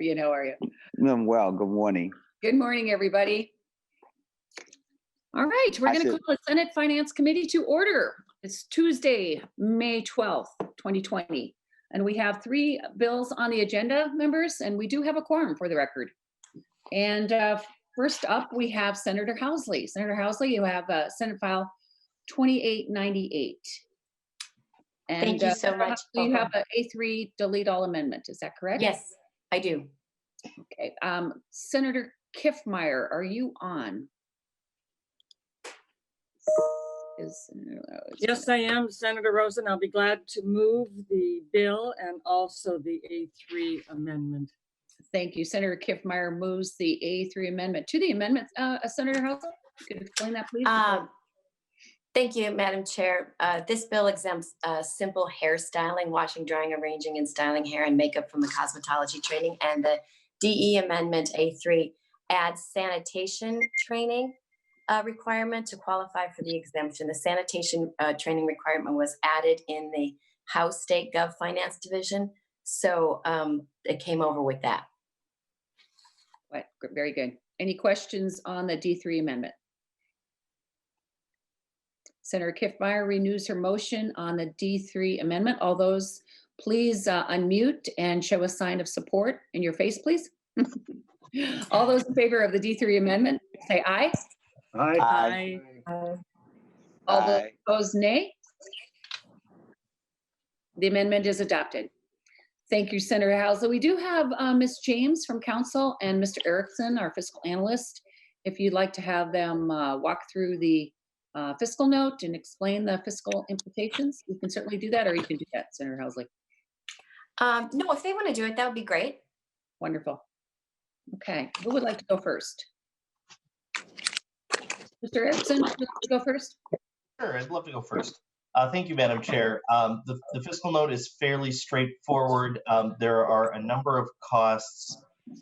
Ian, how are you? I'm well. Good morning. Good morning, everybody. All right, we're going to call the Senate Finance Committee to order. It's Tuesday, May 12th, 2020. And we have 3 bills on the agenda, members, and we do have a quorum for the record. And first up, we have Senator Housley. Senator Housley, you have Senate File 2898. And, thank you so much. You have an A3 delete all amendment, is that correct? Yes, I do. Okay, Senator Kiffmeyer, are you on? Yes, I am, Senator Rosen. I'll be glad to move the bill and also the A3 amendment. Thank you. Senator Kiffmeyer moves the A3 amendment. To the amendment, Senator Housley, you could explain that, please? Thank you, Madam Chair. This bill exempts simple hairstyling, washing, drying, arranging, and styling hair and makeup from the cosmetology training. And the DE amendment A3 adds sanitation training requirement to qualify for the exemption. The sanitation training requirement was added in the House State Gov Finance Division. So it came over with that. Right. Very good. Any questions on the D3 amendment? Senator Kiffmeyer renews her motion on the D3 amendment. All those, please unmute and show a sign of support in your face, please. All those in favor of the D3 amendment, say aye. Aye. All those opposed, nay. The amendment is adopted. Thank you, Senator Housley. We do have Ms. James from Council and Mr. Erickson, our fiscal analyst. If you'd like to have them walk through the fiscal note and explain the fiscal implications, you can certainly do that, or you can do that, Senator Housley. No, if they want to do it, that would be great. Wonderful. Okay, who would like to go first? Mr. Erickson, would you like to go first? Sure, I'd love to go first. Thank you, Madam Chair. The fiscal note is fairly straightforward. There are a number of costs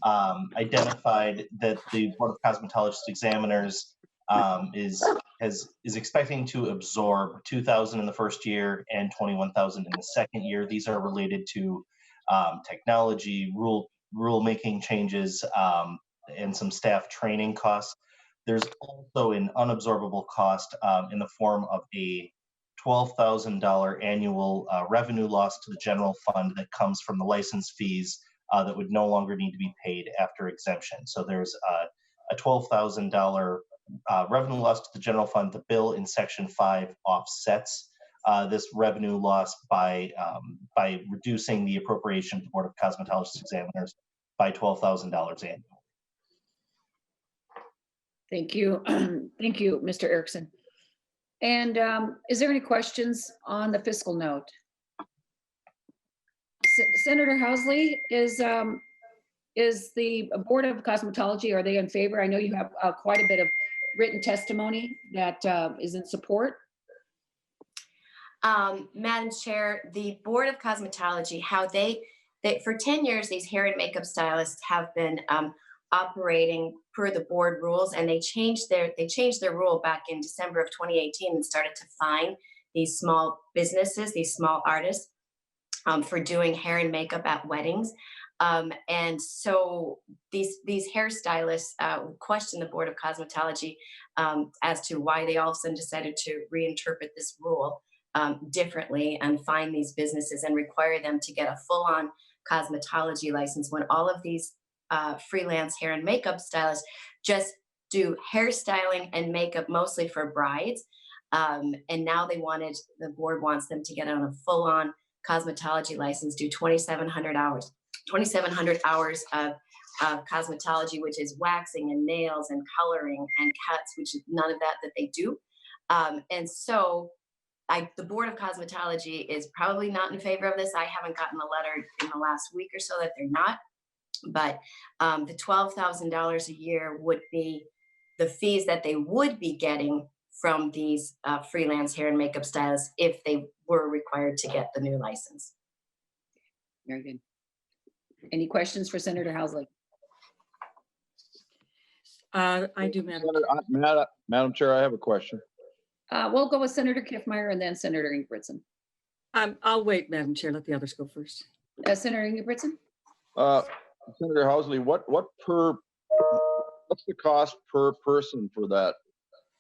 identified that the Board of Cosmetologist Examiners is expecting to absorb, $2,000 in the first year and $21,000 in the second year. These are related to technology, rule-making changes, and some staff training costs. There's also an unabsorbable cost in the form of a $12,000 annual revenue loss to the general fund that comes from the license fees that would no longer need to be paid after exemption. So there's a $12,000 revenue loss to the general fund. The bill in Section 5 offsets this revenue loss by reducing the appropriation to the Board of Cosmetologist Examiners by $12,000 annually. Thank you. Thank you, Mr. Erickson. And is there any questions on the fiscal note? Senator Housley, is the Board of Cosmetology, are they in favor? I know you have quite a bit of written testimony that is in support. Madam Chair, the Board of Cosmetology, how they for 10 years, these hair and makeup stylists have been operating per the board rules, and they changed their rule back in December of 2018 and started to fine these small businesses, these small artists, for doing hair and makeup at weddings. And so these hairstylists questioned the Board of Cosmetology as to why they all of a sudden decided to reinterpret this rule differently and fine these businesses and require them to get a full-on cosmetology license when all of these freelance hair and makeup stylists just do hairstyling and makeup mostly for brides. And now the board wants them to get on a full-on cosmetology license, do 2,700 hours of cosmetology, which is waxing and nails and coloring and cuts, which is none of that they do. And so the Board of Cosmetology is probably not in favor of this. I haven't gotten a letter in the last week or so that they're not. But the $12,000 a year would be the fees that they would be getting from these freelance hair and makeup stylists if they were required to get the new license. Very good. Any questions for Senator Housley? I do, Madam. Madam Chair, I have a question. We'll go with Senator Kiffmeyer and then Senator Ingebrigtsen. I'll wait, Madam Chair. Let the others go first. Senator Ingebrigtsen? Senator Housley, what's the cost per person for that?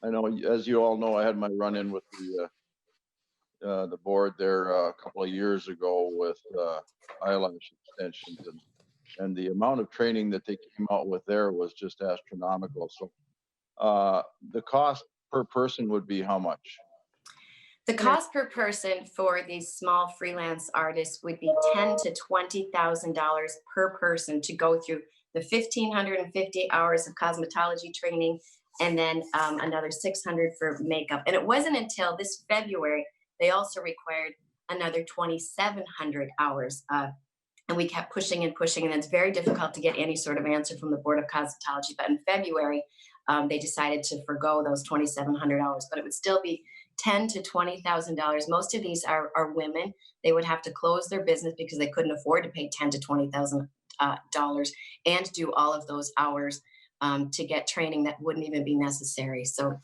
I know, as you all know, I had my run-in with the board there a couple of years ago with eyelash extensions, and the amount of training that they came out with there was just astronomical. So the cost per person would be how much? The cost per person for these small freelance artists would be $10,000 to $20,000 per person to go through the 1,550 hours of cosmetology training, and then another 600 for makeup. And it wasn't until this February they also required another 2,700 hours. And we kept pushing and pushing, and it's very difficult to get any sort of answer from the Board of Cosmetology. But in February, they decided to forgo those 2,700 hours, but it would still be $10,000 to $20,000. Most of these are women. They would have to close their business because they couldn't afford to pay $10,000 to $20,000 and do all of those hours to get training that wouldn't even be necessary. So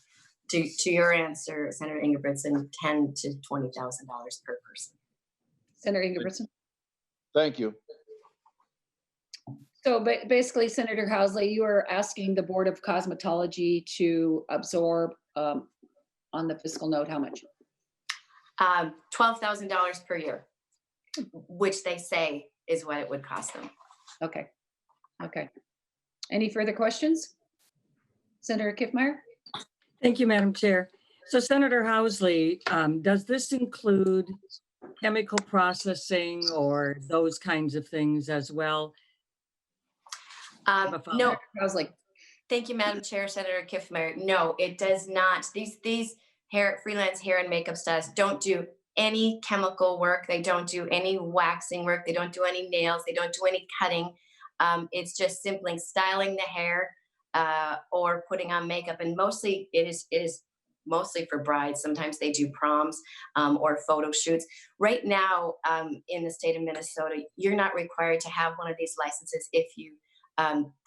to your answer, Senator Ingebrigtsen, $10,000 to $20,000 per person. Senator Ingebrigtsen. Thank you. So basically, Senator Housley, you are asking the Board of Cosmetology to absorb on the fiscal note, how much? $12,000 per year, which they say is what it would cost them. Okay. Okay. Any further questions? Senator Kiffmeyer? Thank you, Madam Chair. So Senator Housley, does this include chemical processing or those kinds of things as well? No. Housley. Thank you, Madam Chair, Senator Kiffmeyer. No, it does not. These freelance hair and makeup stylists don't do any chemical work. They don't do any waxing work. They don't do any nails. They don't do any cutting. It's just simply styling the hair or putting on makeup. And mostly it is mostly for brides. Sometimes they do proms or photo shoots. Right now in the state of Minnesota, you're not required to have one of these licenses if you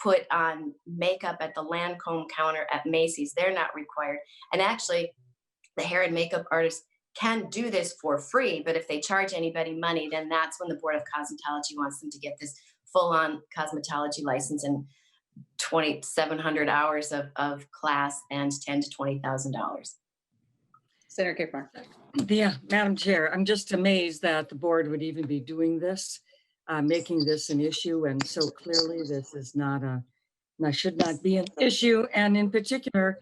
put on makeup at the Lancome counter at Macy's. They're not required. And actually, the hair and makeup artists can do this for free, but if they charge anybody money, then that's when the Board of Cosmetology wants them to get this full-on cosmetology license and 2,700 hours of class and $10,000 to $20,000. Senator Kiffmeyer. Yeah, Madam Chair, I'm just amazed that the board would even be doing this, making this an issue. And so clearly this is should not be an issue. And in particular,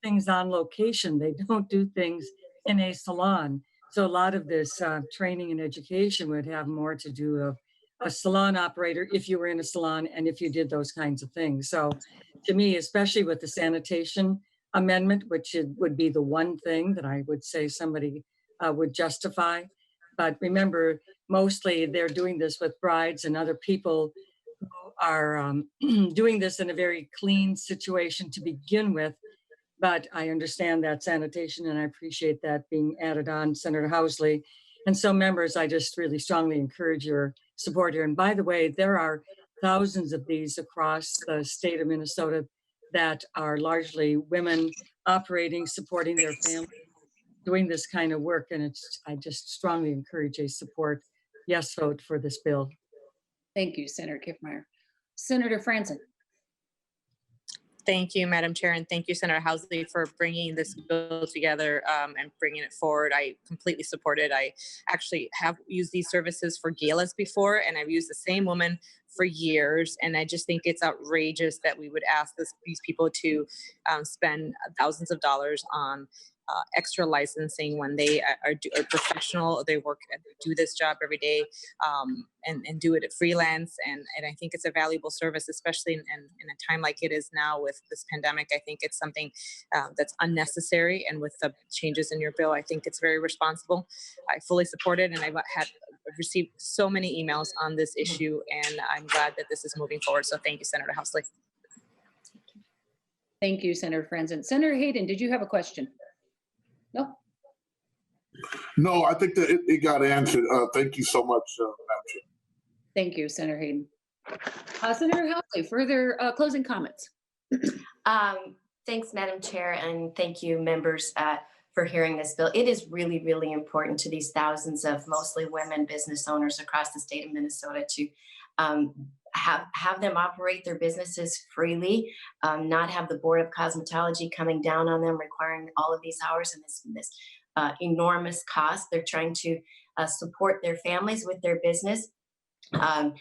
things on location. They don't do things in a salon. So a lot of this training and education would have more to do of a salon operator if you were in a salon and if you did those kinds of things. So to me, especially with the sanitation amendment, which would be the one thing that I would say somebody would justify. But remember, mostly they're doing this with brides and other people who are doing this in a very clean situation to begin with. But I understand that sanitation, and I appreciate that being added on, Senator Housley. And so members, I just really strongly encourage your support here. And by the way, there are thousands of these across the state of Minnesota that are largely women operating, supporting their family, doing this kind of work. And I just strongly encourage a support yes vote for this bill. Thank you, Senator Kiffmeyer. Senator Franzen. Thank you, Madam Chair, and thank you, Senator Housley, for bringing this bill together and bringing it forward. I completely support it. I actually have used these services for galas before, and I've used the same woman for years. And I just think it's outrageous that we would ask these people to spend thousands of dollars on extra licensing when they are professional. They do this job every day and do it at freelance. And I think it's a valuable service, especially in a time like it is now with this pandemic. I think it's something that's unnecessary. And with the changes in your bill, I think it's very responsible. I fully support it. And I've received so many emails on this issue, and I'm glad that this is moving forward. So thank you, Senator Housley. Thank you, Senator Franzen. Senator Hayden, did you have a question? No. No, I think that it got answered. Thank you so much, Madam Chair. Thank you, Senator Hayden. Senator Housley, further closing comments. Thanks, Madam Chair, and thank you, members, for hearing this bill. It is really, really important to these thousands of mostly women business owners across the state of Minnesota to have them operate their businesses freely, not have the Board of Cosmetology coming down on them, requiring all of these hours and this enormous cost. They're trying to support their families with their business. As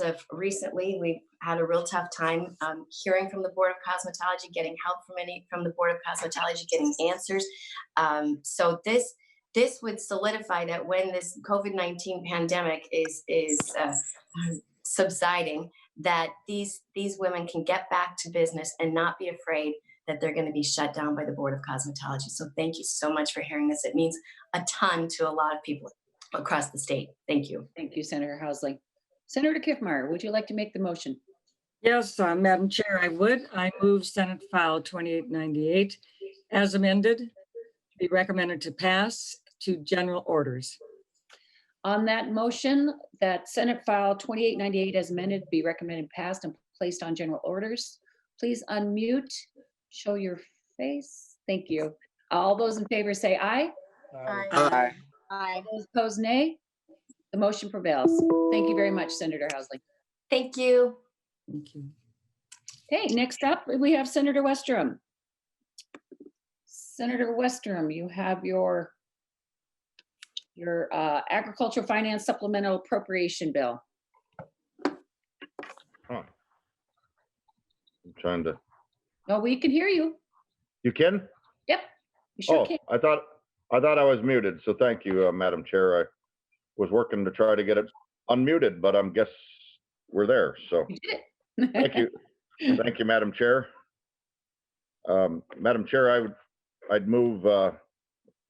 of recently, we've had a real tough time hearing from the Board of Cosmetology, getting help from the Board of Cosmetology, getting answers. So this would solidify that when this COVID-19 pandemic is subsiding, that these women can get back to business and not be afraid that they're going to be shut down by the Board of Cosmetology. So thank you so much for hearing this. It means a ton to a lot of people across the state. Thank you. Thank you, Senator Housley. Senator Kiffmeyer, would you like to make the motion? Yes, Madam Chair, I would. I move Senate File 2898 as amended to be recommended to pass to general orders. On that motion, that Senate File 2898 as amended be recommended passed and placed on general orders, please unmute, show your face. Thank you. All those in favor say aye. Aye. Aye. Those opposed, nay. The motion prevails. Thank you very much, Senator Housley. Thank you. Thank you. Okay, next up, we have Senator Westrom. Senator Westrom, you have your agricultural finance supplemental appropriation bill. I'm trying to. No, we can hear you. You can? Yep, you sure Oh, can. I thought I was muted. So thank you, Madam Chair. I was working to try to get it unmuted, but I guess we're there. So You did it. thank you, thank you, Madam Chair. Madam Chair, I'd move.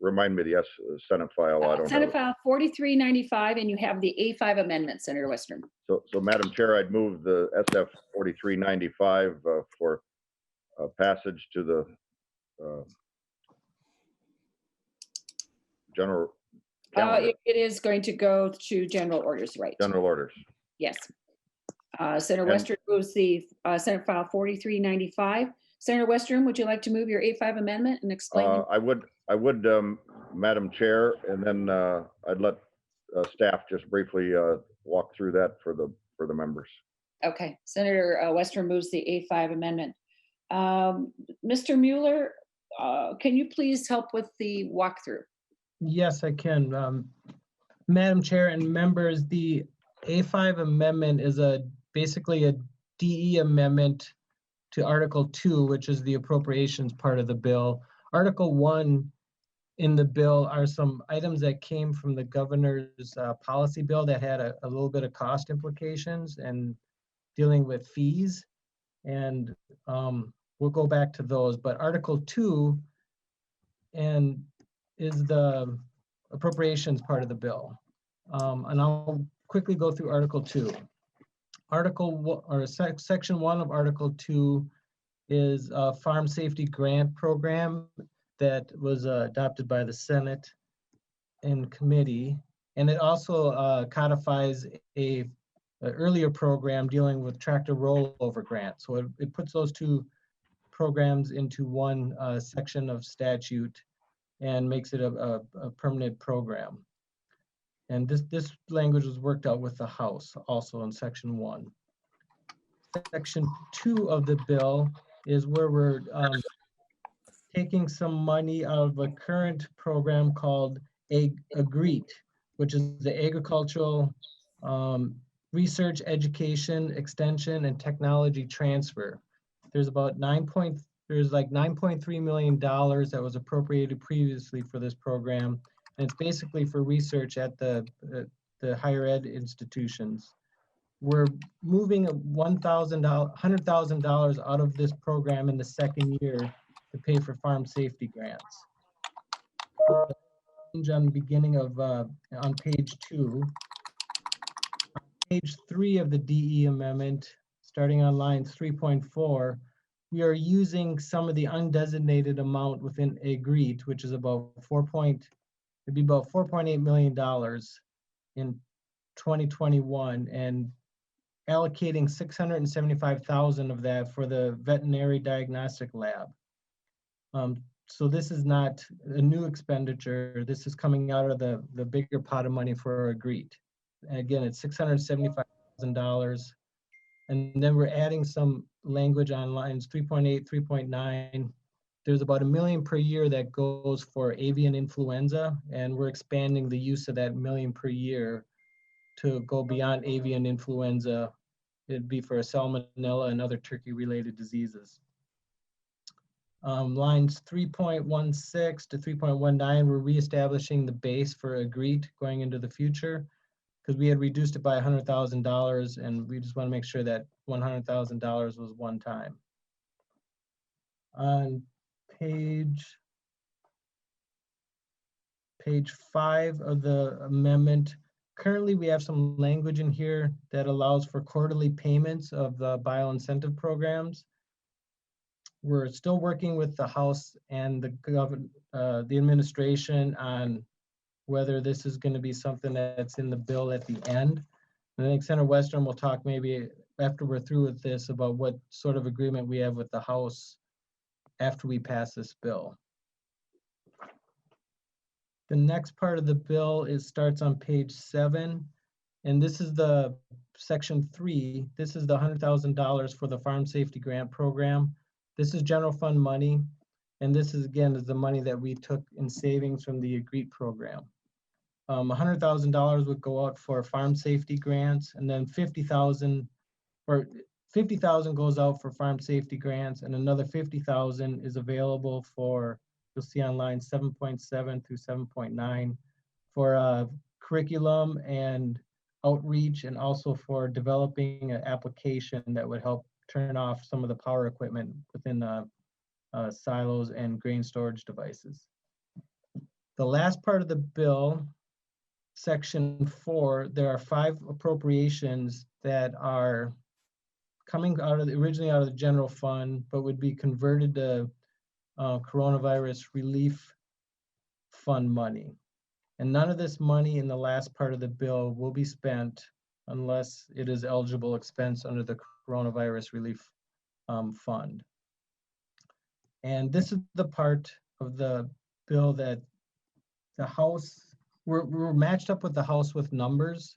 Remind me the Senate file. I don't Senate know. File 4395, and you have the A5 amendment, Senator Westrom. So Madam Chair, I'd move the SF 4395 for passage to the general. calendar. It is going to go to general orders, right? General orders. Yes. Senator And- Westrom moves the Senate File 4395. Senator Westrom, would you like to move your A5 amendment and explain? I would, Madam Chair, and then I'd let staff just briefly walk through that for the members. Okay, Senator Westrom moves the A5 amendment. Mr. Mueller, can you please help with the walkthrough? Yes, I can. Madam Chair and members, the A5 amendment is basically a DE amendment to Article 2, which is the appropriations part of the bill. Article 1 in the bill are some items that came from the governor's policy bill that had a little bit of cost implications and dealing with fees. And we'll go back to those. But Article 2 is the appropriations part of the bill. And I'll quickly go through Article 2. Section 1 of Article 2 is a farm safety grant program that was adopted by the Senate and committee. And it also codifies an earlier program dealing with tractor rollover grant. So it puts those two programs into one section of statute and makes it a permanent program. And this language was worked out with the House also in Section 1. Section 2 of the bill is where we're taking some money out of a current program called AGREET, which is the Agricultural Research, Education, Extension, and Technology Transfer. There's about $9.3 million that was appropriated previously for this program. And it's basically for research at the higher ed institutions. We're moving $100,000 out of this program in the second year to pay for farm safety grants. On the beginning of, on page 2. On page 3 of the DE amendment, starting on line 3.4, we are using some of the undesignated amount within AGREET, which is about it'd be about $4.8 million in 2021, and allocating $675,000 of that for the veterinary diagnostic lab. So this is not a new expenditure. This is coming out of the bigger pot of money for AGREET. And again, it's $675,000 $100,000. And then we're adding some language on lines 3.8, 3.9. There's about $1 million per year that goes for avian influenza, and we're expanding the use of that $1 million per year to go beyond avian influenza. It'd be for salmonella and other turkey-related diseases. Lines 3.16 to 3.19, we're reestablishing the base for agreed going into the future, because we had reduced it by $100,000, and we just want to make sure that $100,000 was one time. On page 5 of the amendment, currently we have some language in here that allows for quarterly payments of the bio-incentive programs. We're still working with the House and the administration on whether this is going to be something that's in the bill at the end. And I think Senator Westrom will talk maybe after we're through with this about what sort of agreement we have with the House after we pass this bill. The next part of the bill starts on page 7, and this is the section 3. This is the $100,000 for the Farm Safety Grant Program. This is general fund money, and this is again the money that we took in savings from the AGREET program. $100,000 would go out for farm safety grants, and then $50,000 goes out for farm safety grants, and another $50,000 is available for, you'll see on line 7.7 through 7.9, for curriculum and outreach, and also for developing an application that would help turn off some of the power equipment within silos and grain storage devices. The last part of the bill, section 4, there are 5 appropriations that are coming out of originally out of the general fund, but would be converted to coronavirus relief fund money. And none of this money in the last part of the bill will be spent unless it is eligible expense under the coronavirus relief fund. And this is the part of the bill that the House, we're matched up with the House with numbers.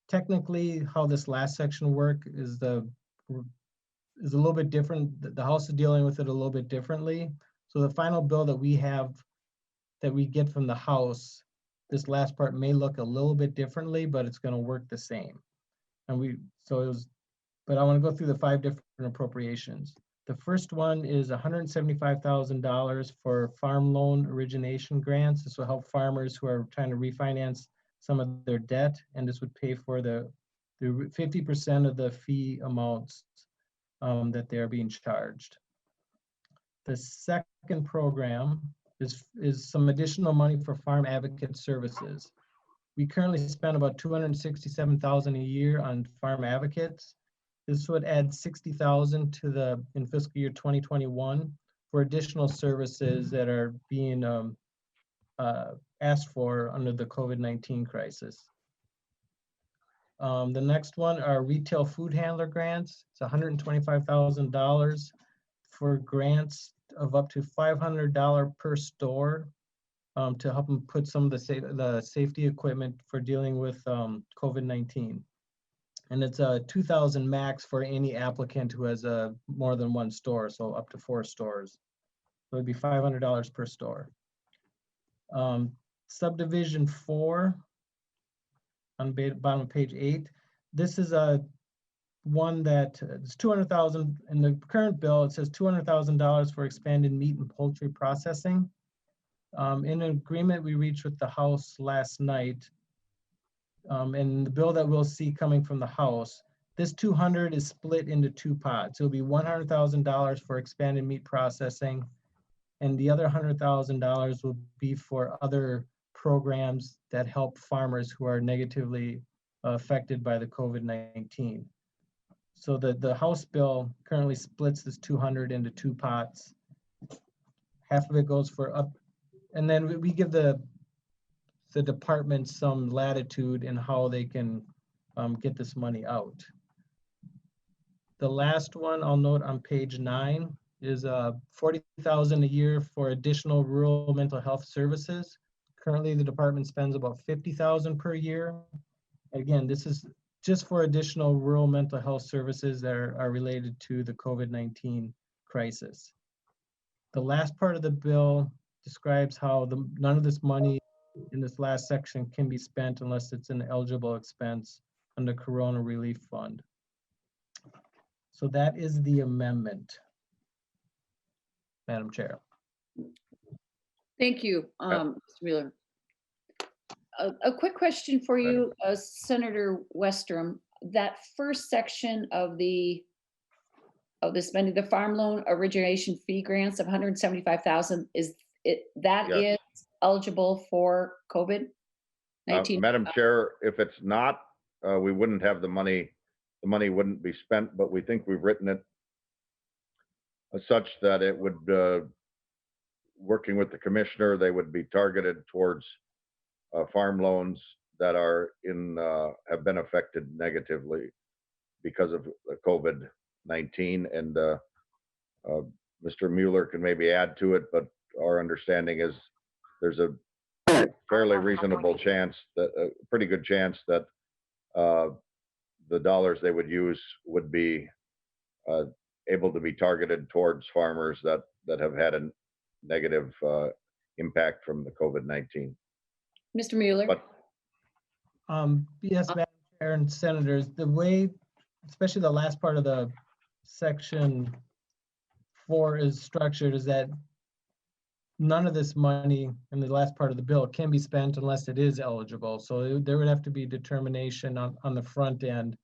Technically, how this last section work is a little bit different. The House is dealing with it a little bit differently. So the final bill that we have, that we get from the House, this last part may look a little bit differently, but it's going to work the same. And but I want to go through the 5 different appropriations. The first one is $175,000 for farm loan origination grants. This will help farmers who are trying to refinance some of their debt, and this would pay for the 50% of the fee amounts that they're being charged. The second program is some additional money for farm advocate services. We currently spend about $267,000 a year on farm advocates. This would add $60,000 to in fiscal year 2021 for additional services that are being asked for under the COVID-19 crisis. The next one are retail food handler grants. It's $125,000 for grants of up to $500 per store to help them put some of the safety equipment for dealing with COVID-19. And it's a $2,000 max for any applicant who has more than 1 store, so up to 4 stores. So it'd be $500 per store. Subdivision 4 on the bottom of page 8. This is one that is $200,000 in the current bill. It says $200,000 for expanded meat and poultry processing. In an agreement we reached with the House last night, and the bill that we'll see coming from the House, this 200 is split into 2 pots. It'll be $100,000 for expanded meat processing, and the other $100,000 will be for other programs that help farmers who are negatively affected by the COVID-19. So the House bill currently splits this 200 into 2 pots. Half of it goes for up, and then we give the department some latitude in how they can get this money out. The last one I'll note on page 9 is $40,000 a year for additional rural mental health services. Currently, the department spends about $50,000 per year. Again, this is just for additional rural mental health services that are related to the COVID-19 crisis. The last part of the bill describes how none of this money in this last section can be spent unless it's an eligible expense under Corona Relief Fund. So that is the amendment, Madam Chair. Thank you, Mr. Mueller. A quick question for you, Senator Westrom. That first section of the spending, the farm loan origination fee grants of 175,000, is eligible for COVID-19? Madam Chair, if it's not, we wouldn't have the money. The money wouldn't be spent, but we think we've written it such that it would, working with the commissioner, they would be targeted towards farm loans that are have been affected negatively because of COVID-19. And Mr. Mueller can maybe add to it, but our understanding is there's a fairly reasonable chance, that a pretty good chance that the dollars they would use would be able to be targeted towards farmers that have had a negative impact from the COVID-19. Mr. Mueller? But yes, Madam Chair and Senators, the way, especially the last part of the section 4 is structured, is that none of this money in the last part of the bill can be spent unless it is eligible. So there would have to be determination on the front end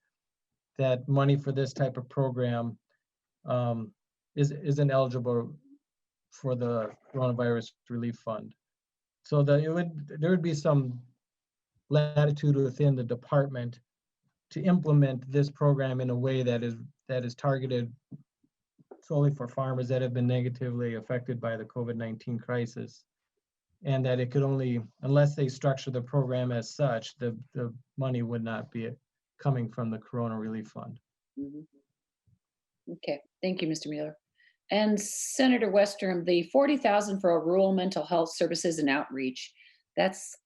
that money for this type of program isn't eligible for the coronavirus relief fund. So there would be some latitude within the department to implement this program in a way that is targeted solely for farmers that have been negatively affected by the COVID-19 crisis, and that it could only, unless they structure the program as such, the money would not be coming from the Corona Relief Fund. Mm-hmm. Okay, thank you, Mr. Mueller. And Senator Westrom, the 40,000 for a rural mental health services and outreach, that's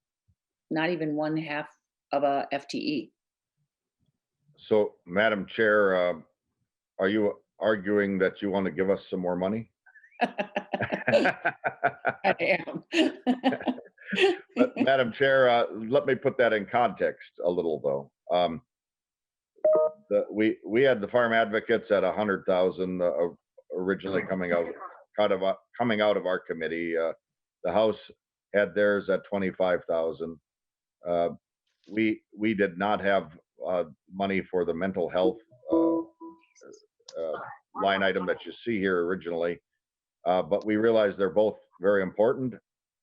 not even 1/2 of a FTE. so, Madam Chair, are you arguing that you want to give us some more money? I am. But Madam Chair, let me put that in context a little, though. We had the farm advocates at 100,000 originally coming out of our committee. The House had theirs at 25,000. We did not have money for the mental health line item that you see here originally, but we realized they're both very important.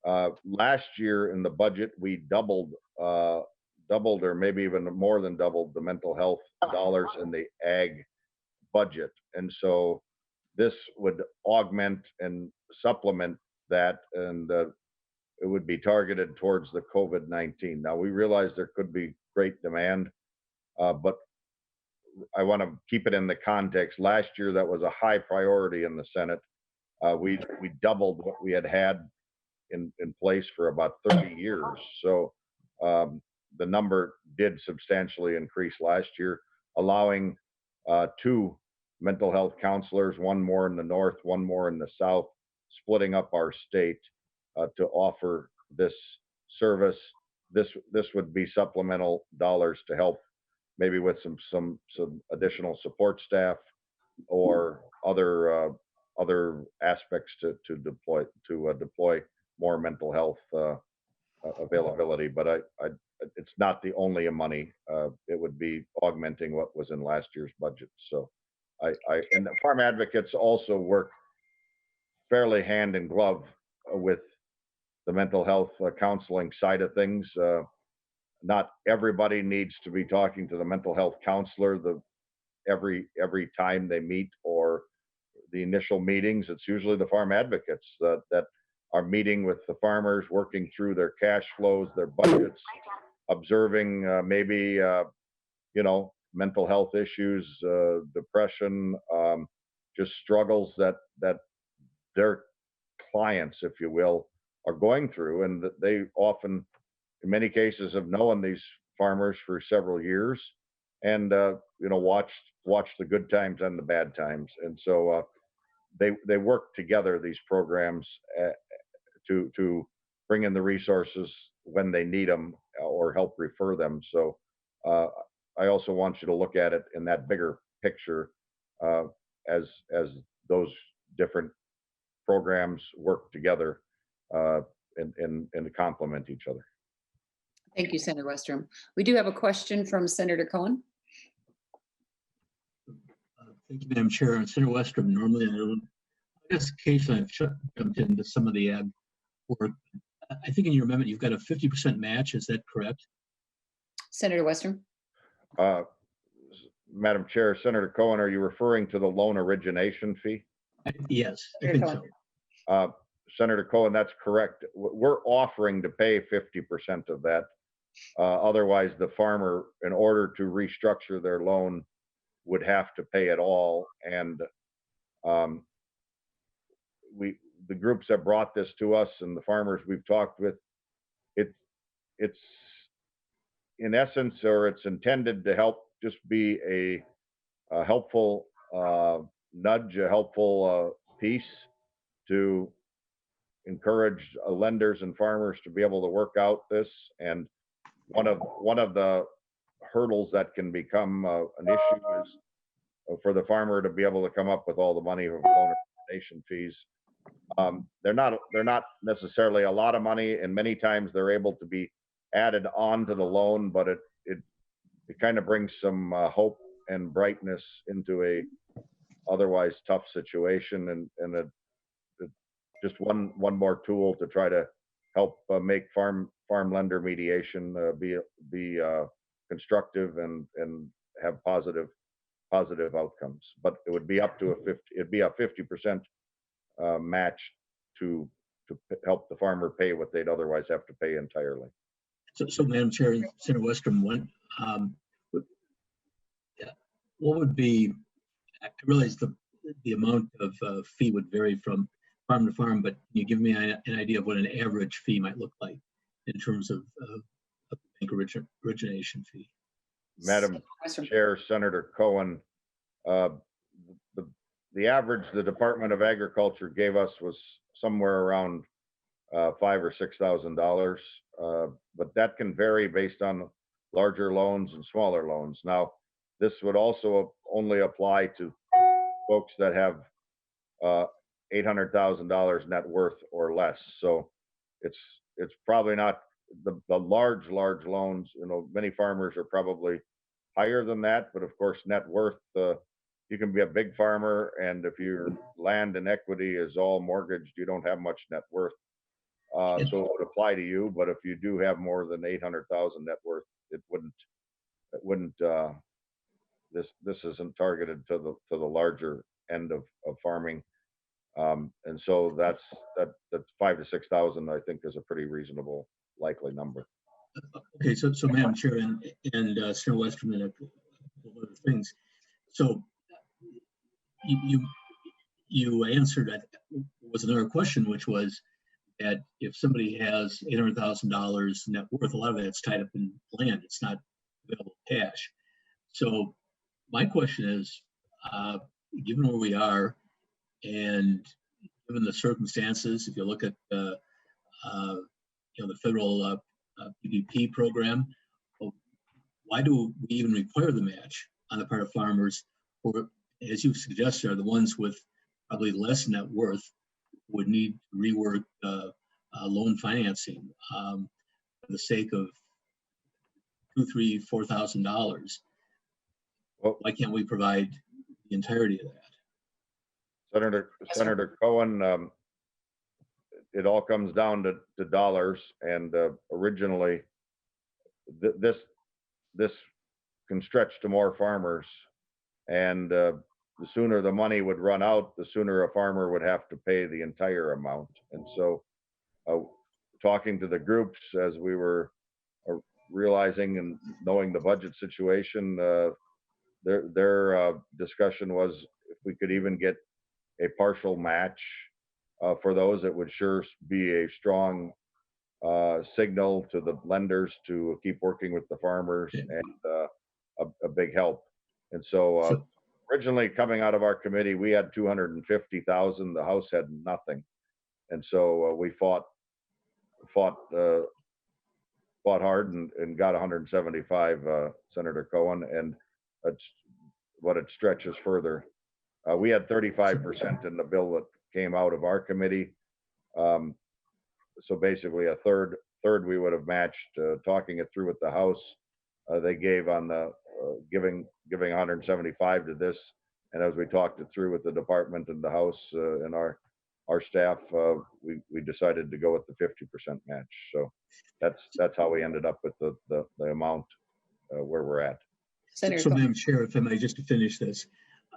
Last year in the budget, we doubled or maybe even more than doubled the mental health dollars in the ag budget. And so this would augment and supplement that, and it would be targeted towards the COVID-19. Now, we realize there could be great demand, but I want to keep it in the context. Last year, that was a high priority in the Senate. We doubled what we had in place for about 30 years. So the number did substantially increase last year, allowing 2 mental health counselors, one more in the north, one more in the south, splitting up our state to offer this service. This would be supplemental dollars to help maybe with some additional support staff or other aspects to deploy more mental health availability. But it's not the only money. It would be augmenting what was in last year's budget. So and the farm advocates also work fairly hand in glove with the mental health counseling side of things. Not everybody needs to be talking to the mental health counselor every time they meet or the initial meetings. It's usually the farm advocates that are meeting with the farmers, working through their cash flows, their budgets, observing maybe mental health issues, depression, just struggles that their clients, if you will, are going through, and that they often, in many cases, have known these farmers for several years, and watch the good times and the bad times. And so they work together, these programs, to bring in the resources when they need them or help refer them. So I also want you to look at it in that bigger picture, as those different programs work together and complement each other. Thank you, Senator Westrom. We do have a question from Senator Cohen. Thank you, Madam Chair. And Senator Westrom, normally I guess occasionally I've jumped into some of the ag work. I think in your amendment, you've got a 50% match. Is that correct? Senator Westrom. Madam Chair, Senator Cohen, are you referring to the loan origination fee? Yes, I think so. Senator Cohen, that's correct. We're offering to pay 50% of that. Otherwise, the farmer, in order to restructure their loan, would have to pay it all. And the groups that brought this to us and the farmers we've talked with, it's in essence, or it's intended to help just be a helpful nudge, a helpful piece to encourage lenders and farmers to be able to work out this. And one of the hurdles that can become an issue is for the farmer to be able to come up with all the money of loan origination fees. They're not necessarily a lot of money, and many times they're able to be added on to the loan, but it kind of brings some hope and brightness into a otherwise tough situation, and just one more tool to try to help make farm lender mediation be constructive and have positive outcomes. But it would be up to it'd be a 50% match to help the farmer pay what they'd otherwise have to pay entirely. So Madam Chair, Senator Westrom, what would be, I realize the amount of fee would vary from farm to farm, but can you give me an idea of what an average fee might look like in terms of bank origination fee? Madam Chair, Senator Cohen, the average the Department of Agriculture gave us was somewhere around $5,000 or $6,000, but that can vary based on larger loans and smaller loans. Now, this would also only apply to folks that have $800,000 net worth or less. So it's probably not the large loans. Many farmers are probably higher than that, but of course, net worth, you can be a big farmer, and if your land and equity is all mortgaged, you don't have much net worth. So it would apply to you, but if you do have more than 800,000 net worth, it wouldn't. This isn't targeted to the larger end of farming, and so that's 5,000 to 6,000. I think is a pretty reasonable likely number. Okay, so Madam Chair and Senator Westrom, and a couple other things. So you answered that was another question, which was that if somebody has $800,000 net worth, a lot of that's tied up in land. It's not available cash. So my question is, given where we are and given the circumstances, if you look at the federal PPP program, why do we even require the match on the part of farmers, or as you suggested, are the ones with probably less net worth would need to rework loan financing for the sake of $2,000, $3,000, $4,000? Well, why can't we provide the entirety of that? Senator Cohen, it all comes down to dollars, and originally this can stretch to more farmers, and the sooner the money would run out, the sooner a farmer would have to pay the entire amount. And so talking to the groups as we were realizing and knowing the budget situation, their discussion was if we could even get a partial match for those, it would sure be a strong signal to the lenders to keep working with the farmers, and a big help. And so originally coming out of our committee, we had 250,000. The House had nothing. And so we fought hard and got 175, Senator Cohen, and that's what it stretches further. We had 35% in the bill that came out of our committee. So basically a third we would have matched, talking it through with the House. They gave on the giving 175 to this. And as we talked it through with the department and the House and our staff, we decided to go with the 50% match. So that's how we ended up with the amount where we're at. Senator So, Cohen. Madam Chair, if I may, just to finish this,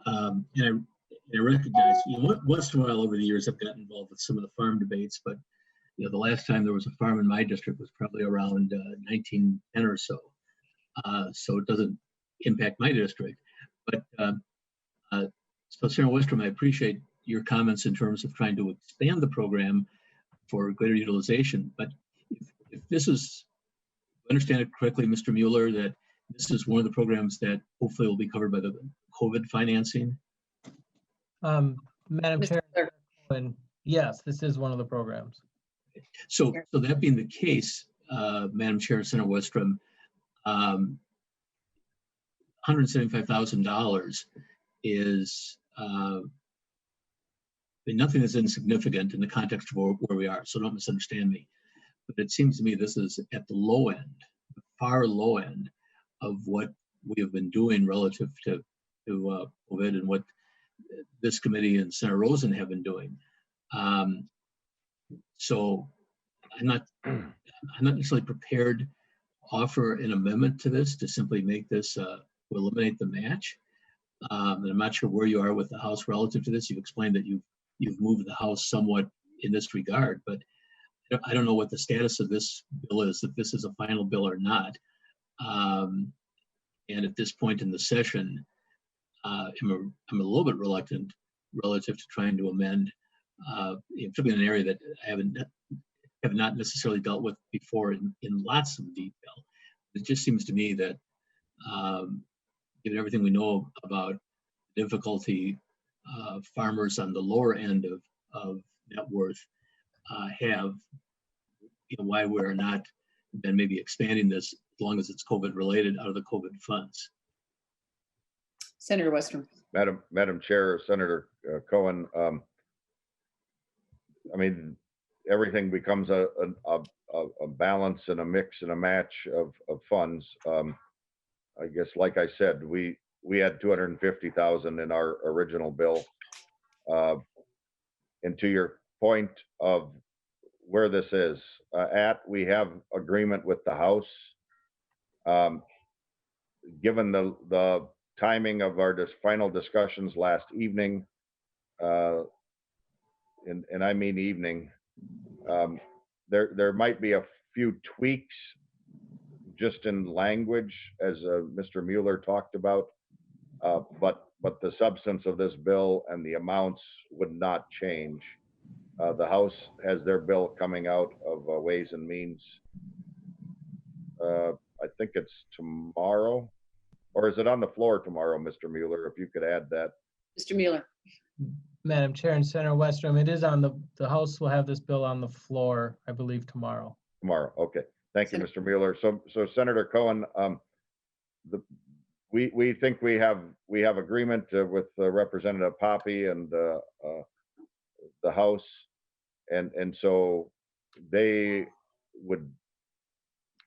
and I recognize, once in a while over the years, I've gotten involved with some of the farm debates, but the last time there was a farm in my district was probably around 1910 or so. So it doesn't impact my district. But so Senator Westrom, I appreciate your comments in terms of trying to expand the program for greater utilization. But if this is, understand it correctly, Mr. Mueller, that this is one of the programs that hopefully will be covered by the COVID financing? Madam Chair, yes, this is one of the programs. So that being the case, Madam Chair, Senator Westrom, $175,000 is nothing is insignificant in the context of where we are, so don't misunderstand me. But it seems to me this is at the low end, the far low end of what we have been doing relative to COVID and what this committee and Senator Rosen have been doing. So I'm not necessarily prepared to offer an amendment to this to simply make this to eliminate the match. And I'm not sure where you are with the House relative to this. You've explained that you've moved the House somewhat in this regard, but I don't know what the status of this bill is, if this is a final bill or not. And at this point in the session, I'm a little bit reluctant relative to trying to amend, particularly in an area that I have not necessarily dealt with before in lots of detail. It just seems to me that given everything we know about difficulty farmers on the lower end of net worth have, why we're not then maybe expanding this as long as it's COVID related out of the COVID funds. Senator Westrom. Madam Chair, Senator Cohen, I mean, everything becomes a balance and a mix and a match of funds. I guess, like I said, we had 250,000 in our original bill. And to your point of where this is we have agreement with the House. Given the timing of our final discussions last evening, and I mean evening, there might be a few tweaks just in language, as Mr. Mueller talked about, but the substance of this bill and the amounts would not change. The House has their bill coming out of Ways and Means. I think it's tomorrow, or is it on the floor tomorrow, Mr. Mueller? If you could add that. Mr. Mueller. Madam Chair and Senator Westrom, it is on the House will have this bill on the floor, I believe, tomorrow. Tomorrow, okay. Thank you, Mr. Mueller. So Senator Cohen, we think we have agreement with Representative Poppy and the House, and so they would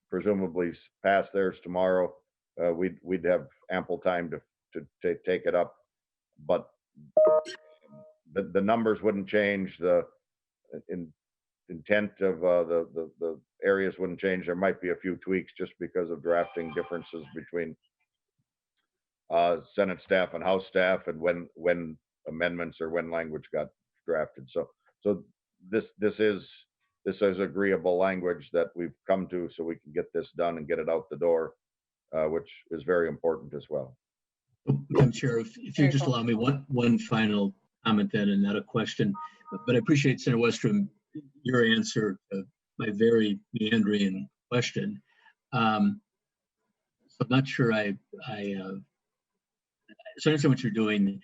presumably pass theirs tomorrow. We'd have ample time to take it up, but the numbers wouldn't change. The intent of the areas wouldn't change. There might be a few tweaks just because of drafting differences between Senate staff and House staff, and when amendments or when language got drafted. So this is agreeable language that we've come to, so we can get this done and get it out the door, which is very important as well. Madam Chair, if you just allow me one final comment then, and not a question, but I appreciate, Senator Westrom, your answer to my very meandering question. I'm not sure so I understand what you're doing,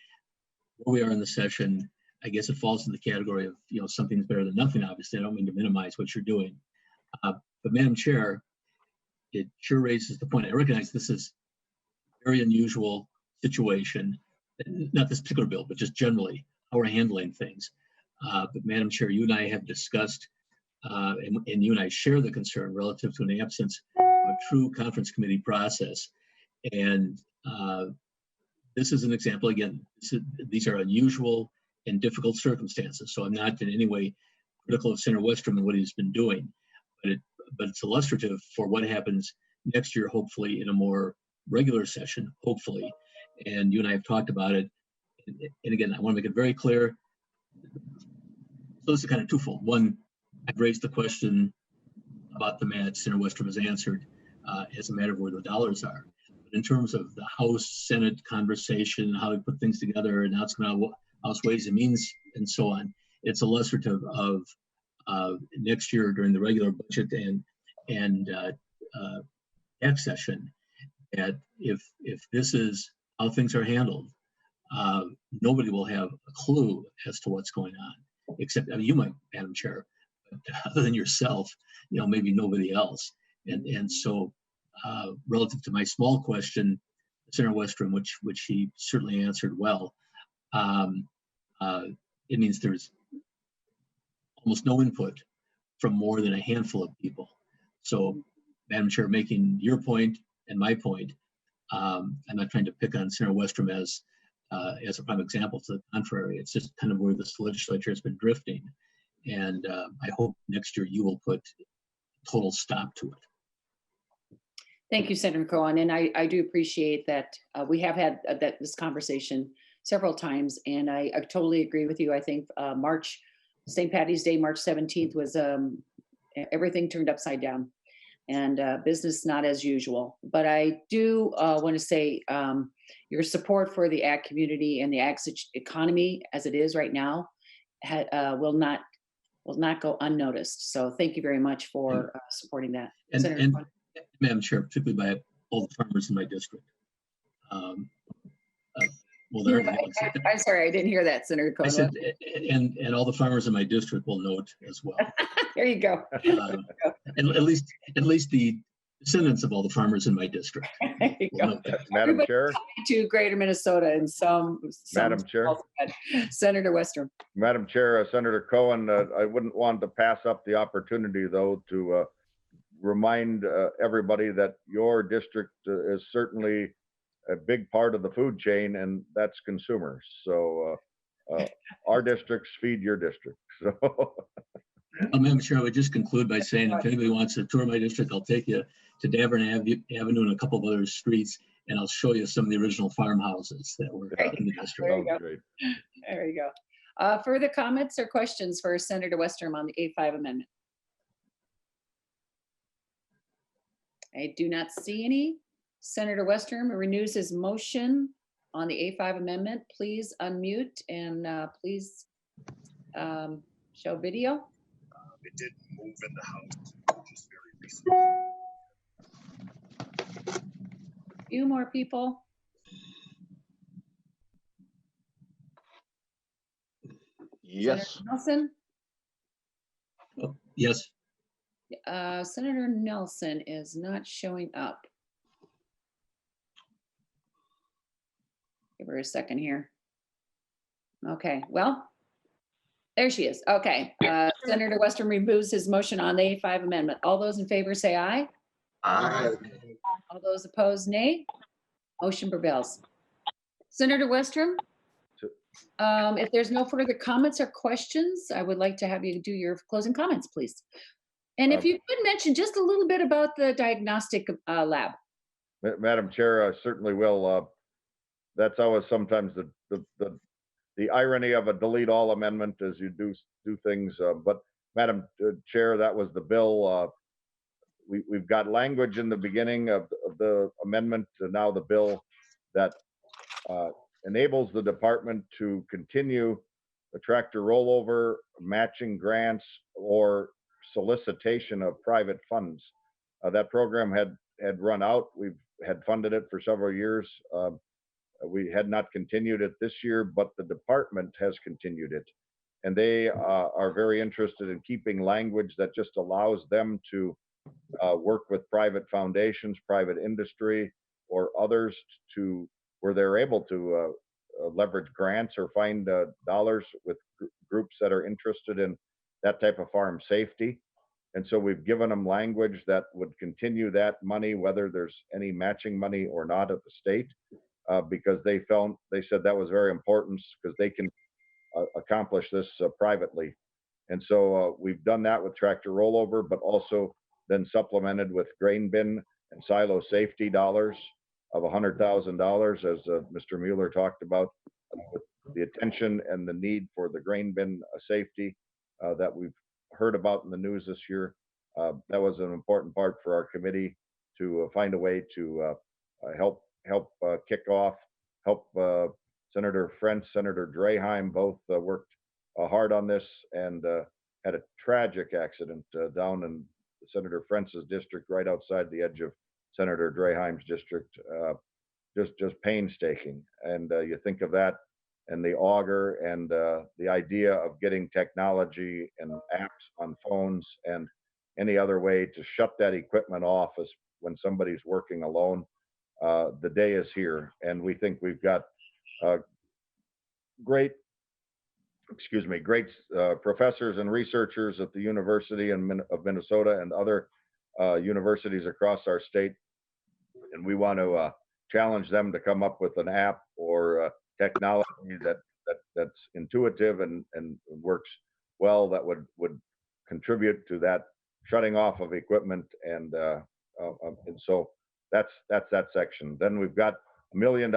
where we are in the session. I guess it falls in the category of, something's better than nothing, obviously. I don't mean to minimize what you're doing. But Madam Chair, it sure raises the point. I recognize this is a very unusual situation, not this particular bill, but just generally how we're handling things. But Madam Chair, you and I have discussed, and you and I share the concern relative to an absence of a true conference committee process. And this is an example, again, these are unusual and difficult circumstances. So I'm not in any way critical of Senator Westrom and what he's been doing, but it's illustrative for what happens next year, hopefully in a more regular session, hopefully. And you and I have talked about it. And again, I want to make it very clear. So this is kind of twofold. One, I've raised the question about the match. Senator Westrom has answered as a matter of where the dollars are. But in terms of the House Senate conversation, how we put things together, announcement of House Ways and Means, and so on, it's illustrative of next year during the regular budget and tax session. That if this is how things are handled, nobody will have a clue as to what's going on, except you might, Madam Chair, but other than yourself, maybe nobody else. And so relative to my small question, Senator Westrom, which he certainly answered well, it means there's almost no input from more than a handful of people. So, Madam Chair, making your point and my point, I'm not trying to pick on Senator Westrom as a prime example. To the contrary, it's just kind of where this legislature has been drifting. And I hope next year you will put a total stop to it. Thank you, Senator Cohen. And I do appreciate that we have had this conversation several times. And I totally agree with you. I think St. Patty's Day, March 17th was everything turned upside down and business not as usual. But I do want to say your support for the ag community and the ag economy as it is right now will not go unnoticed. So thank you very much for supporting that. And Madam Chair, particularly by all the farmers in my district. I'm sorry, I didn't hear that, Senator Cohen. I said, and all the farmers in my district will note as well. There you go. And at least the descendants of all the farmers in my district. There you go. Madam Chair. To Greater Minnesota and some Madam Chair. Senator Westrom. Madam Chair, Senator Cohen, I wouldn't want to pass up the opportunity, though, to remind everybody that your district is certainly a big part of the food chain, and that's consumers. So our districts feed your district. So. Madam Chair, I would just conclude by saying if anybody wants to tour my district, I'll take you to Davern Avenue and a couple of other streets, and I'll show you some of the original farmhouses that were in the district. There you go. There you go. Further comments or questions for Senator Westrom on the A5 amendment? I do not see any. Senator Westrom renews his motion on the A5 amendment. Please unmute and please show video. It did move in the House just very recently. A few more people. Yes. Senator Nelson? Oh, yes. Senator Nelson is not showing up. Give her a second here. Okay, well, there she is. Okay, Senator Westrom removes his motion on the A5 amendment. All those in favor say aye. Aye. All those opposed, nay. Motion prevails. Senator Westrom, if there's no further comments or questions, I would like to have you do your closing comments, please. And if you could mention just a little bit about the diagnostic lab. Madam Chair, I certainly will. That's always sometimes the irony of a delete all amendment as you do things. But Madam Chair, that was the bill. We've got language in the beginning of the amendment to now the bill that enables the department to continue the tractor rollover, matching grants, or solicitation of private funds. That program had run out. We've had funded it for several years. We had not continued it this year, but the department has continued it. And they are very interested in keeping language that just allows them to work with private foundations, private industry, or others to where they're able to leverage grants or find dollars with groups that are interested in that type of farm safety. And so we've given them language that would continue that money, whether there's any matching money or not at the state, because they said that was very important because they can accomplish this privately. And so we've done that with tractor rollover, but also then supplemented with grain bin and silo safety dollars of $100,000, as Mr. Mueller talked about, with the attention and the need for the grain bin safety that we've heard about in the news this year. That was an important part for our committee to find a way to help kick off, help Senator French, Senator Draheim both worked hard on this and had a tragic accident down in Senator French's district, right outside the edge of Senator Draheim's district. Just painstaking. And you think of that and the auger and the idea of getting technology and apps on phones and any other way to shut that equipment off as when somebody's working alone. The day is here, and we think we've got great professors and researchers at the University of Minnesota and other universities across our state. And we want to challenge them to come up with an app or technology that's intuitive and works well, that would contribute to that shutting off of equipment. And so that's that section. Then we've got $1 million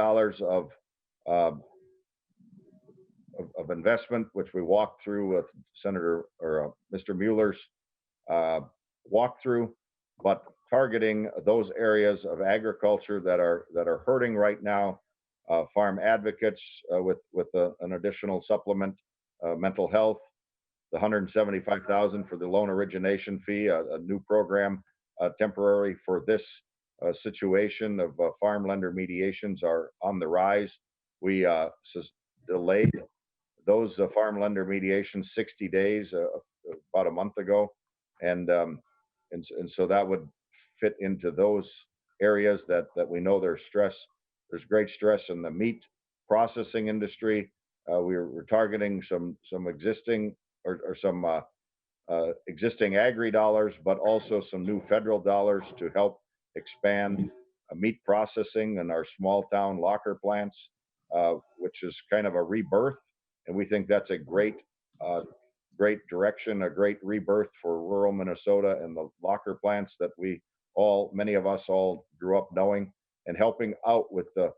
of investment, which we walked through with Senator or Mr. Mueller's walkthrough, but targeting those areas of agriculture that are hurting right now. Farm advocates with an additional supplement, mental health, the $175,000 for the loan origination fee, a new program temporary for this situation of farm lender mediations are on the rise. We delayed those farm lender mediations 60 days about a month ago, and so that would fit into those areas that we know there's stress. There's great stress in the meat processing industry. We're targeting some existing or some existing agri dollars, but also some new federal dollars to help expand meat processing in our small town locker plants, which is kind of a rebirth. And we think that's a great direction, a great rebirth for rural Minnesota and the locker plants that many of us all grew up knowing, and helping out with the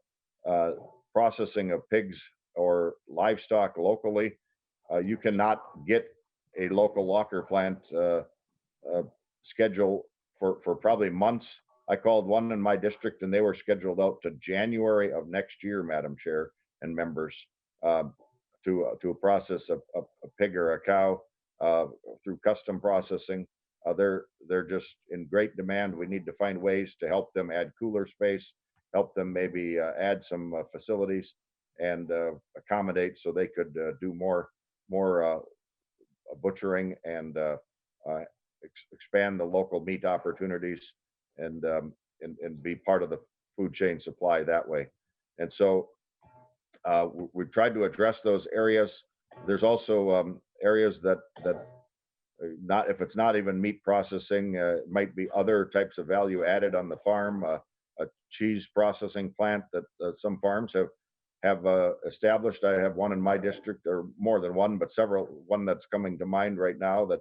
processing of pigs or livestock locally. You cannot get a local locker plant schedule for probably months. I called one in my district and they were scheduled out to January of next year, Madam Chair and members, to process a pig or a cow through custom processing. They're just in great demand. We need to find ways to help them add cooler space, help them maybe add some facilities and accommodate so they could do more butchering and expand the local meat opportunities and be part of the food chain supply that way. And so we've tried to address those areas. There's also areas that not, if it's not even meat processing, it might be other types of value added on the farm. A cheese processing plant that some farms have established. I have one in my district, or more than one, but several. One that's coming to mind right now that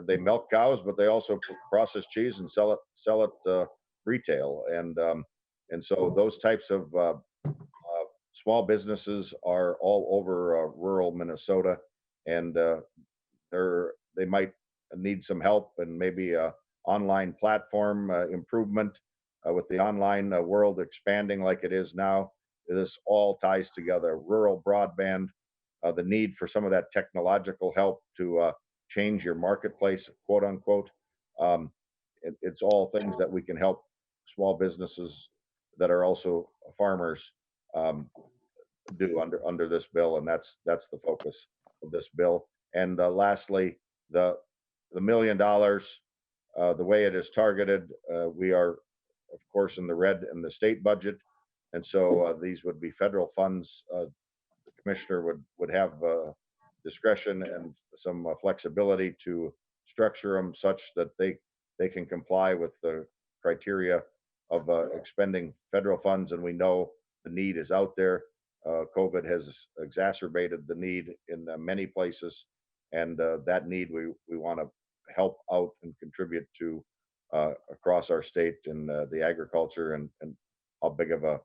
they milk cows, but they also process cheese and sell it retail. And so those types of small businesses are all over rural Minnesota, and they might need some help and maybe a online platform improvement with the online world expanding like it is now. This all ties together: rural broadband, the need for some of that technological help to change your marketplace, quote unquote. It's all things that we can help small businesses that are also farmers do under this bill, and that's the focus of this bill. And lastly, the $1 million, the way it is targeted, we are of course in the red in the state budget, and so these would be federal funds. The commissioner would have discretion and some flexibility to structure them such that they can comply with the criteria of expending federal funds. And we know the need is out there. COVID has exacerbated the need in many places, and that need we want to help out and contribute to across our state in the agriculture and how big of a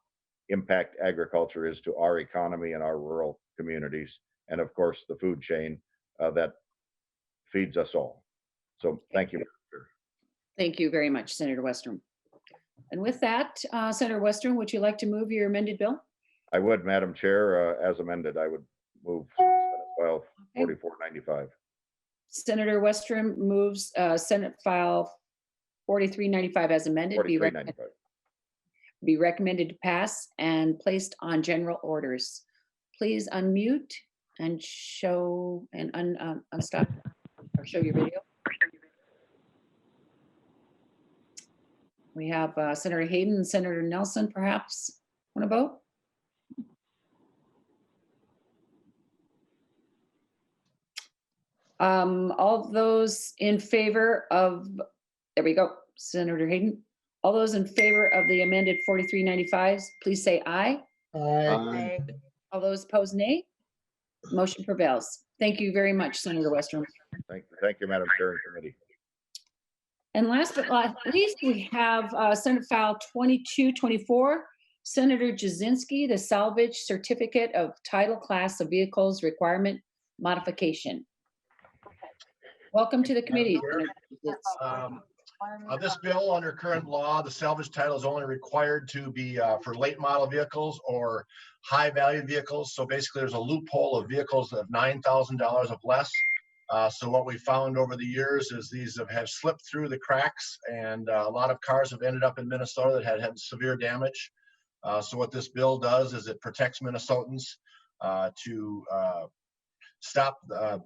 impact agriculture is to our economy and our rural communities, and of course the food chain that feeds us all. So thank you. Thank you very much, Senator Westrom. And with that, Senator Westrom, would you like to move your amended bill? I would, Madam Chair, as amended, I would move Senate File 4495. Senator Westrom moves Senate File 4395 as amended. 4395. Be recommended to pass and placed on general orders. Please unmute and show and unstop or show your video. We have Senator Hayden and Senator Nelson, perhaps want to vote? All those in favor of, there we go, Senator Hayden. All those in favor of the amended 4395s, please say aye. Aye. All those opposed, nay. Motion prevails. Thank you very much, Senator Westrom. Thank you, Madam Chair and Committee. And last but not least, we have Senate File 2224, Senator Jasinski, the Salvage Certificate of Title Class of Vehicles Requirement Modification. Welcome to the committee. This bill, under current law, the salvage title is only required to be for late model vehicles or high value vehicles. So basically there's a loophole of vehicles of $9,000 of less. So what we found over the years is these have slipped through the cracks, and a lot of cars have ended up in Minnesota that had severe damage. So what this bill does is it protects Minnesotans to stop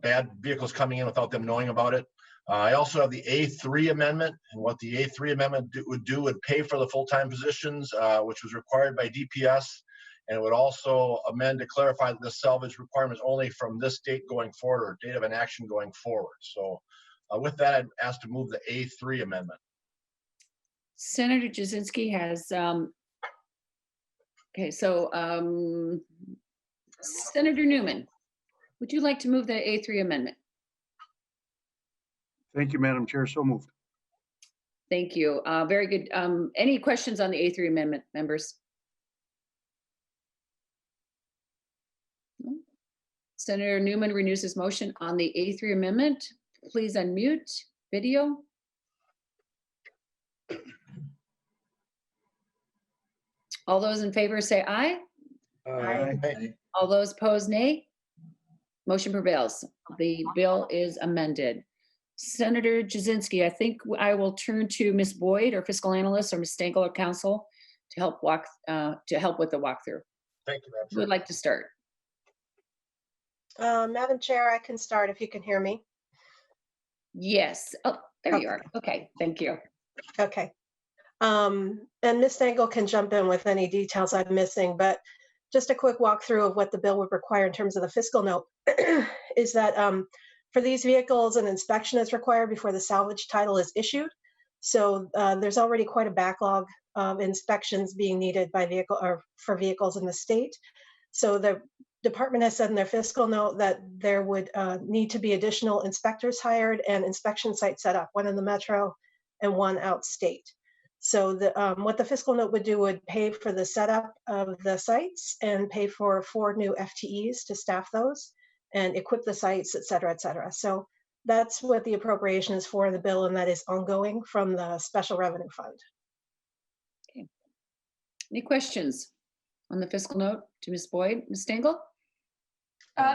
bad vehicles coming in without them knowing about it. I also have the A3 amendment, and what the A3 amendment would pay for the full-time positions, which was required by DPS, and it would also amend to clarify that the salvage requirement is only from this date going forward, or date of enaction going forward. So with that, I'd ask to move the A3 amendment. Senator Jasinski has, okay, so Senator Newman, would you like to move the A3 amendment? Thank you, Madam Chair. So moved. Thank you. Very good. Any questions on the A3 amendment, members? No? Senator Newman renews his motion on the A3 amendment. Please unmute video. All those in favor say aye. Aye. All those opposed, nay. Motion prevails. The bill is amended. Senator Jasinski, I think I will turn to Ms. Boyd, our fiscal analyst, or Ms. Stengel, our counsel, to help with the walkthrough. Thank you, Madam Who would like to start? Madam Chair, I can start if you can hear me. Yes. Oh, there you are. Okay, thank you. Okay. And Ms. Stengel can jump in with any details I'm missing, but just a quick walkthrough of what the bill would require in terms of the fiscal note is that for these vehicles, an inspection is required before the salvage title is issued. So there's already quite a backlog of inspections being needed by for vehicles in the state. So the department has said in their fiscal note that there would need to be additional inspectors hired and inspection sites set up, one in the metro and one outstate. So what the fiscal note would do would pay for the setup of the sites and pay for 4 new FTEs to staff those and equip the sites, et cetera, et cetera. So that's what the appropriation is for in the bill, and that is ongoing from the special revenue fund. Okay. Any questions on the fiscal note to Ms. Boyd? Ms. Stengel?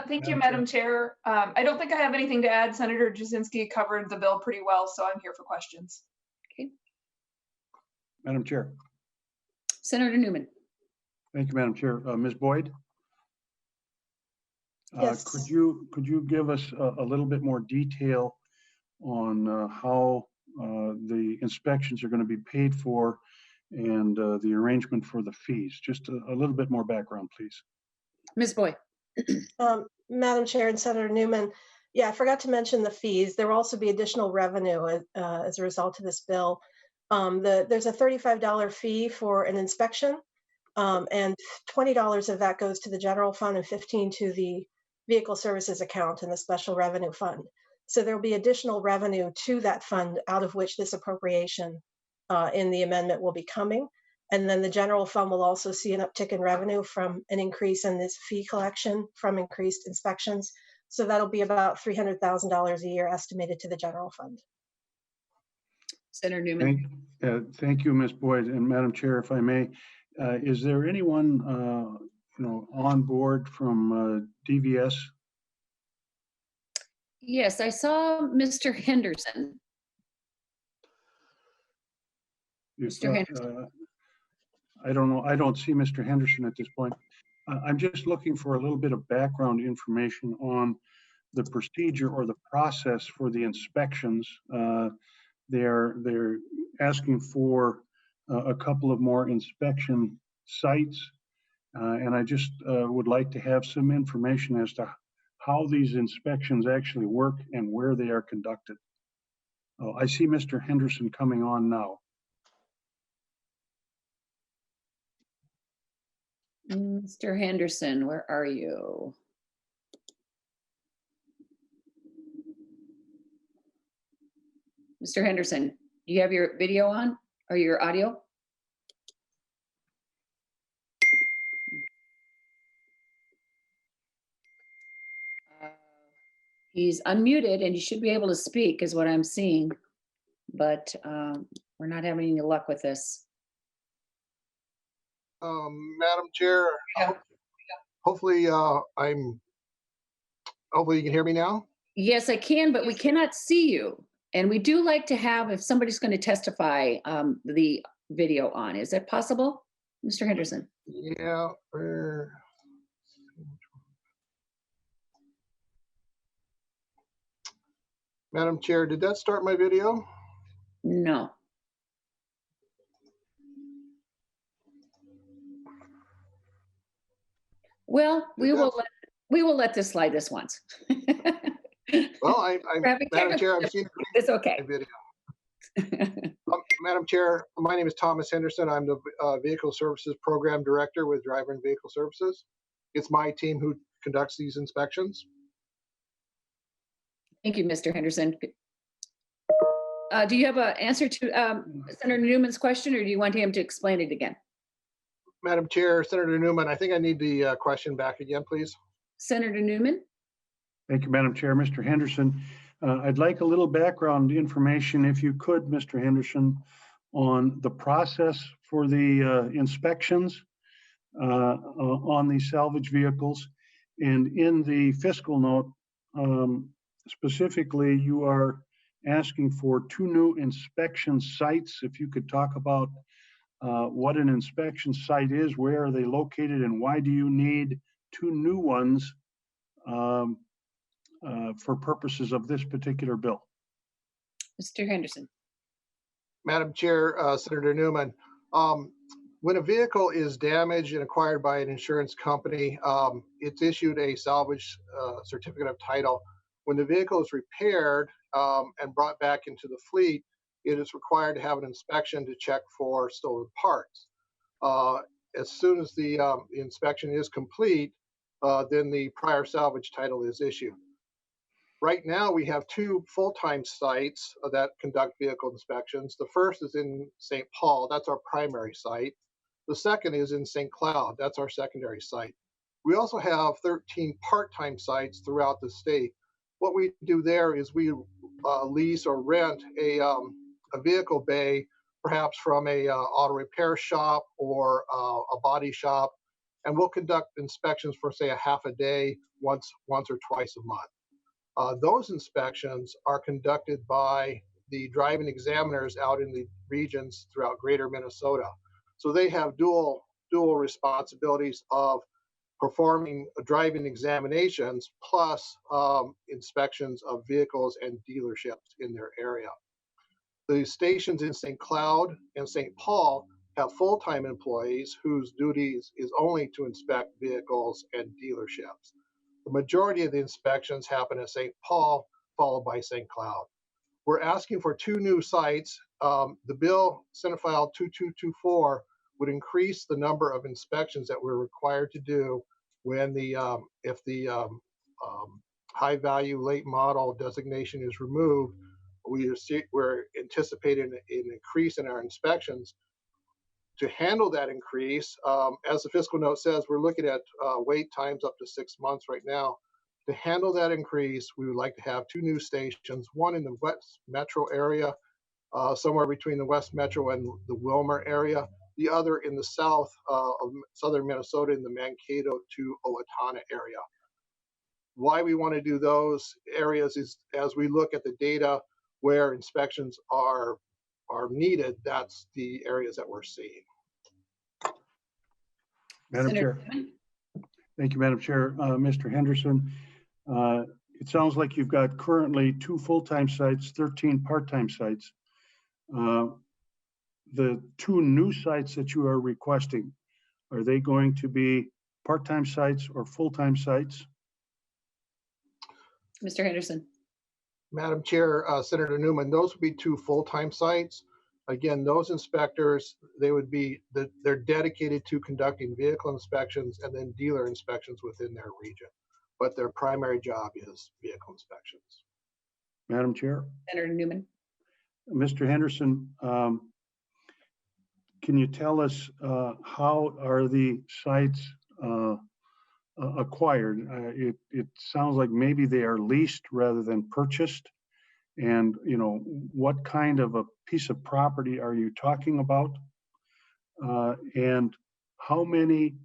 Thank you, Madam Chair. I don't think I have anything to add. Senator Jasinski covered the bill pretty well, so I'm here for questions. Okay. Madam Chair. Senator Newman. Thank you, Madam Chair. Ms. Boyd? Yes. Could you give us a little bit more detail on how the inspections are going to be paid for and the arrangement for the fees? Just a little bit more background, please. Ms. Boyd. Madam Chair and Senator Newman, yeah, I forgot to mention the fees. There will also be additional revenue as a result of this bill. There's a $35 fee for an inspection, and $20 of that goes to the general fund and $15 to the vehicle services account in the special revenue fund. So there will be additional revenue to that fund out of which this appropriation in the amendment will be coming. And then the general fund will also see an uptick in revenue from an increase in this fee collection from increased inspections. So that'll be about $300,000 a year estimated to the general fund. Senator Newman. Thank you, Ms. Boyd. And Madam Chair, if I may, is there anyone on board from DVS? Yes, I saw Mr. Henderson. Mr. Henderson. I don't know. I don't see Mr. Henderson at this point. I'm just looking for a little bit of background information on the procedure or the process for the inspections. They're asking for a couple of more inspection sites, and I just would like to have some information as to how these inspections actually work and where they are conducted. I see Mr. Henderson coming on now. Mr. Henderson, where are you? Mr. Henderson, do you have your video on or your audio? He's unmuted and you should be able to speak is what I'm seeing, but we're not having any luck with this. Madam Chair, hopefully you can hear me now. Yes, I can, but we cannot see you. And we do like to have, if somebody's going to testify, the video on. Is that possible, Mr. Henderson? Yeah. Madam Chair, did that start my video? No. Well, we will let this slide this once. Well, Madam Chair, I've seen it's okay. Video. Madam Chair, my name is Thomas Henderson. I'm the Vehicle Services Program Director with Driver and Vehicle Services. It's my team who conducts these inspections. Thank you, Mr. Henderson. Do you have an answer to Senator Newman's question, or do you want him to explain it again? Madam Chair, Senator Newman, I think I need the question back again, please. Senator Newman. Thank you, Madam Chair. Mr. Henderson, I'd like a little background information, if you could, Mr. Henderson, on the process for the inspections on these salvage vehicles. And in the fiscal note, specifically, you are asking for 2 new inspection sites. If you could talk about what an inspection site is, where are they located, and why do you need 2 new ones for purposes of this particular bill? Mr. Henderson. Madam Chair, Senator Newman, when a vehicle is damaged and acquired by an insurance company, it's issued a salvage certificate of title. When the vehicle is repaired and brought back into the fleet, it is required to have an inspection to check for stolen parts. As soon as the inspection is complete, then the prior salvage title is issued. Right now, we have 2 full-time sites that conduct vehicle inspections. The first is in St. Paul. That's our primary site. The second is in St. Cloud. That's our secondary site. We also have 13 part-time sites throughout the state. What we do there is we lease or rent a vehicle bay, perhaps from a auto repair shop or a body shop, and we'll conduct inspections for, say, a half a day, once or twice a month. Those inspections are conducted by the driving examiners out in the regions throughout greater Minnesota. So they have dual responsibilities of performing driving examinations plus inspections of vehicles and dealerships in their area. The stations in St. Cloud and St. Paul have full-time employees whose duties is only to inspect vehicles and dealerships. The majority of the inspections happen at St. Paul, followed by St. Cloud. We're asking for 2 new sites. The bill, Senate File 2224, would increase the number of inspections that we're required to do when if the high value late model designation is removed. We're anticipating an increase in our inspections. To handle that increase, as the fiscal note says, we're looking at wait times up to 6 months right now. To handle that increase, we would like to have 2 new stations, one in the West Metro area, somewhere between the West Metro and the Wilmer area, the other in the south of southern Minnesota in the Mankato to Owatonna area. Why we want to do those areas is as we look at the data where inspections are needed, that's the areas that we're seeing. Madam Chair. Thank you, Madam Chair. Mr. Henderson, it sounds like you've got currently 2 full-time sites, 13 part-time sites. The 2 new sites that you are requesting, are they going to be part-time sites or full-time sites? Mr. Henderson. Madam Chair, Senator Newman, those would be 2 full-time sites. Again, those inspectors, they're dedicated to conducting vehicle inspections and then dealer inspections within their region. But their primary job is vehicle inspections. Madam Chair. Senator Newman. Mr. Henderson, can you tell us how are the sites acquired? It sounds like maybe they are leased rather than purchased. And, you know, what kind of a piece of property are you talking about? And how many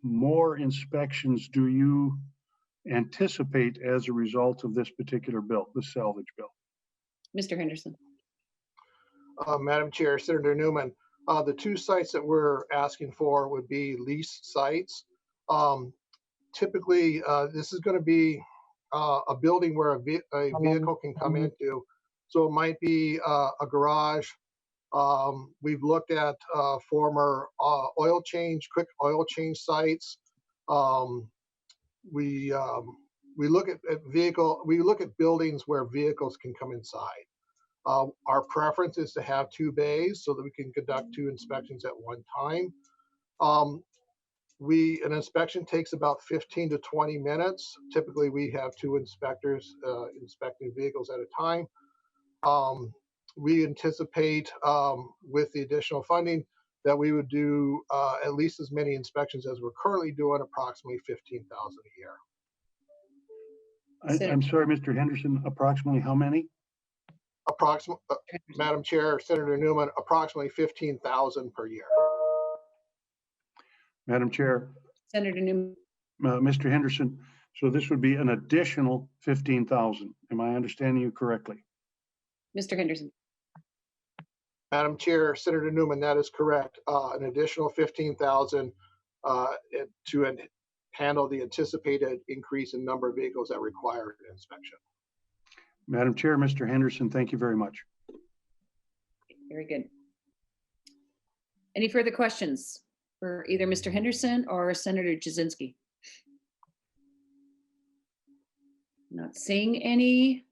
more inspections do you anticipate as a result of this particular bill, the salvage bill? Mr. Henderson. Madam Chair, Senator Newman, the 2 sites that we're asking for would be leased sites. Typically, this is going to be a building where a vehicle can come into. So it might be a garage. We've looked at former quick oil change sites. We look at buildings where vehicles can come inside. Our preference is to have 2 bays so that we can conduct 2 inspections at one time. An inspection takes about 15 to 20 minutes. Typically, we have 2 inspectors inspecting vehicles at a time. We anticipate with the additional funding that we would do at least as many inspections as we're currently doing, approximately 15,000 a year. I'm sorry, Mr. Henderson, approximately how many? Madam Chair, Senator Newman, approximately 15,000 per year. Madam Chair. Senator Newman. Mr. Henderson, so this would be an additional 15,000. Am I understanding you correctly? Mr. Henderson. Madam Chair, Senator Newman, that is correct. An additional 15,000 to handle the anticipated increase in number of vehicles that require an inspection. Madam Chair, Mr. Henderson, thank you very much. Very good. Any further questions for either Mr. Henderson or Senator Jasinski? Not seeing any.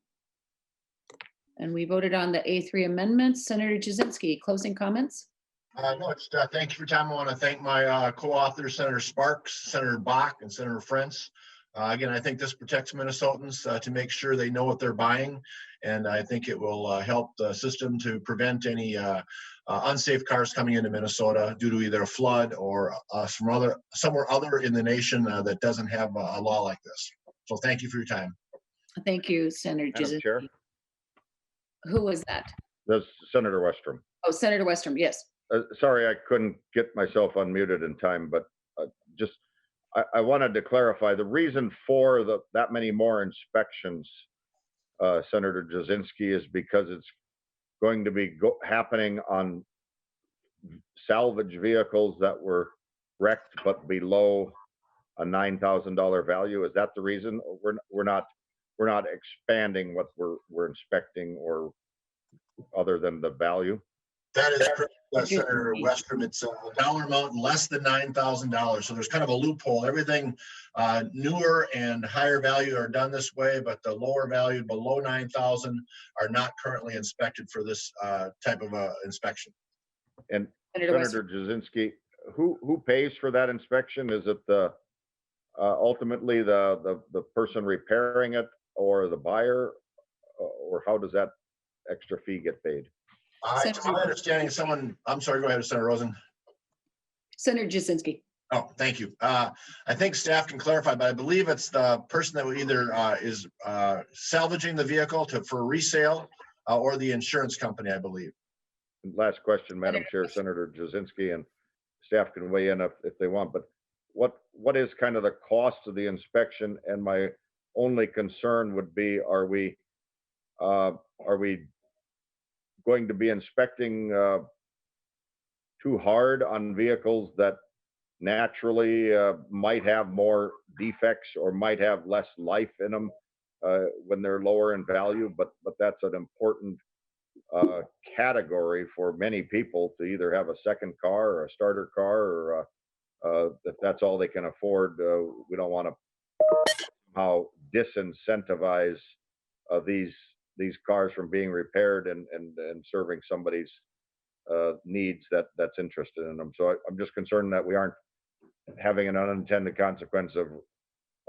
And we voted on the A3 amendments. Senator Jasinski, closing comments? No, it's thank you for your time. I want to thank my co-authors, Senator Sparks, Senator Bach, and Senator Frentz. Again, I think this protects Minnesotans to make sure they know what they're buying, and I think it will help the system to prevent any unsafe cars coming into Minnesota due to either a flood or somewhere other in the nation that doesn't have a law like this. So thank you for your time. Thank you, Senator Jasinski. Chair. Who was that? That's Senator Westrom. Oh, Senator Westrom, yes. Sorry, I couldn't get myself unmuted in time, but I wanted to clarify the reason for that many more inspections Senator Jasinski is because it's going to be happening on salvage vehicles that were wrecked but below a $9,000 value. Is that the reason? We're not expanding what we're inspecting or other than the value? That is correct, Senator Westrom. It's a dollar amount less than $9,000. So there's kind of a loophole. Everything newer and higher value are done this way, but the lower value below 9,000 are not currently inspected for this type of inspection. And Senator Jasinski, who pays for that inspection? Is it the ultimately the person repairing it or the buyer, or how does that extra fee get paid? To my understanding, I'm sorry, go ahead, Senator Rosen. Senator Jasinski. Oh, thank you. I think staff can clarify, but I believe it's the person that either is salvaging the vehicle for resale or the insurance company, I believe. Last question, Madam Chair, Senator Jasinski, and staff can weigh in if they want, but what is kind of the cost of the inspection? And my only concern would be, are we going to be inspecting too hard on vehicles that naturally might have more defects or might have less life in them when they're lower in value? But that's an important category for many people to either have a second car or a starter car, or if that's all they can afford. We don't want to somehow disincentivize these cars from being repaired and serving somebody's needs that's interested in them. So I'm just concerned that we aren't having an unintended consequence of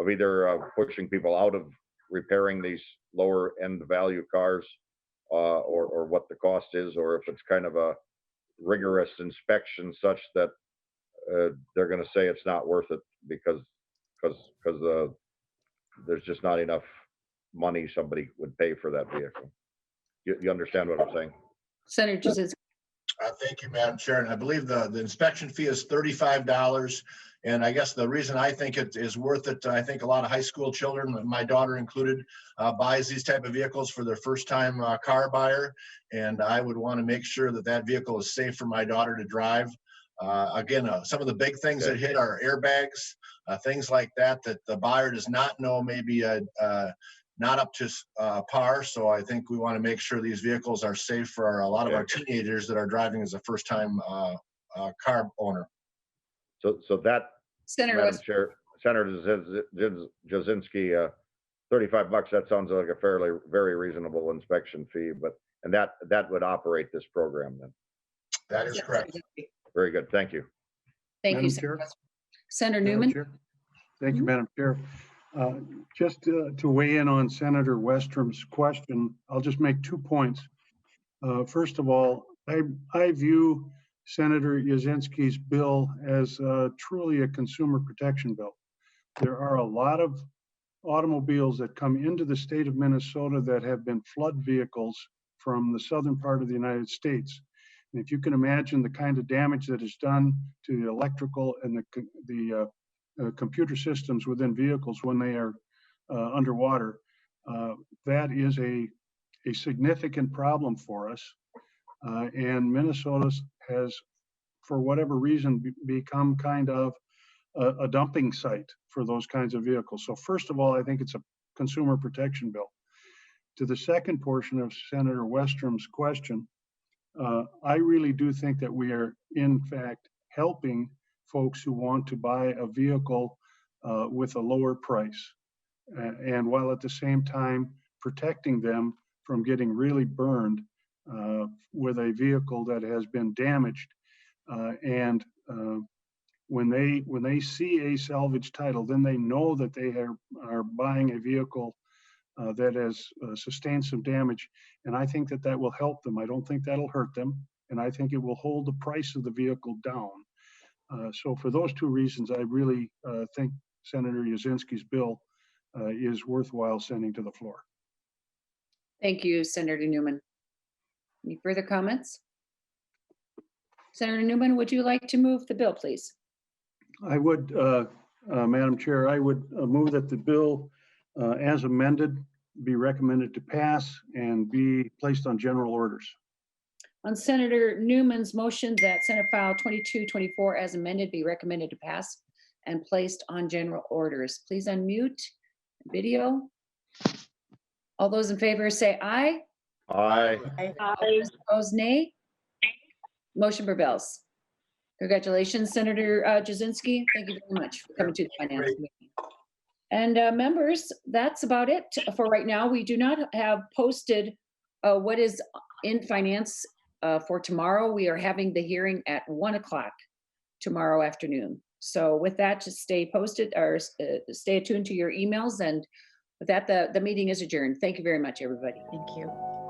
either pushing people out of repairing these lower end value cars, or what the cost is, or if it's kind of a rigorous inspection such that they're going to say it's not worth it because there's just not enough money somebody would pay for that vehicle. You understand what I'm saying? Senator Jasinski. Thank you, Madam Chair. And I believe the inspection fee is $35. And I guess the reason I think it is worth it, I think a lot of high school children, my daughter included, buys these type of vehicles for their first time car buyer. And I would want to make sure that vehicle is safe for my daughter to drive. Again, some of the big things that hit are airbags, things like that the buyer does not know, maybe not up to par. So I think we want to make sure these vehicles are safe for a lot of our teenagers that are driving as a first time car owner. So that, Senator Madam Chair, Senator Jasinski, $35, that sounds like a very reasonable inspection fee, and that would operate this program then. That is correct. Very good. Thank you. Thank you, Senator Newman. Chair. Thank you, Madam Chair. Just to weigh in on Senator Westrom's question, I'll just make 2 points. First of all, I view Senator Jasinski's bill as truly a consumer protection bill. There are a lot of automobiles that come into the state of Minnesota that have been flood vehicles from the southern part of the United States. And if you can imagine the kind of damage that is done to the electrical and the computer systems within vehicles when they are underwater, that is a significant problem for us. And Minnesota has, for whatever reason, become kind of a dumping site for those kinds of vehicles. So first of all, I think it's a consumer protection bill. To the second portion of Senator Westrom's question, I really do think that we are, in fact, helping folks who want to buy a vehicle with a lower price, and while at the same time protecting them from getting really burned with a vehicle that has been damaged. And when they see a salvage title, then they know that they are buying a vehicle that has sustained some damage. And I think that will help them. I don't think that'll hurt them. And I think it will hold the price of the vehicle down. So for those 2 reasons, I really think Senator Jasinski's bill is worthwhile sending to the floor. Thank you, Senator Newman. Any further comments? Senator Newman, would you like to move the bill, please? I would, Madam Chair, I would move that the bill as amended be recommended to pass and be placed on general orders. On Senator Newman's motion that Senate File 2224 as amended be recommended to pass and placed on general orders. Please unmute video. All those in favor say aye. Aye. All those opposed, nay. Motion prevails. Congratulations, Senator Jasinski. Thank you very much for coming to the Finance Committee. And members, that's about it for right now. We do not have posted what is in finance for tomorrow. We are having the hearing at 1 o'clock tomorrow afternoon. So with that, just stay posted or stay attuned to your emails. And with that, the meeting is adjourned. Thank you very much, everybody. Thank you.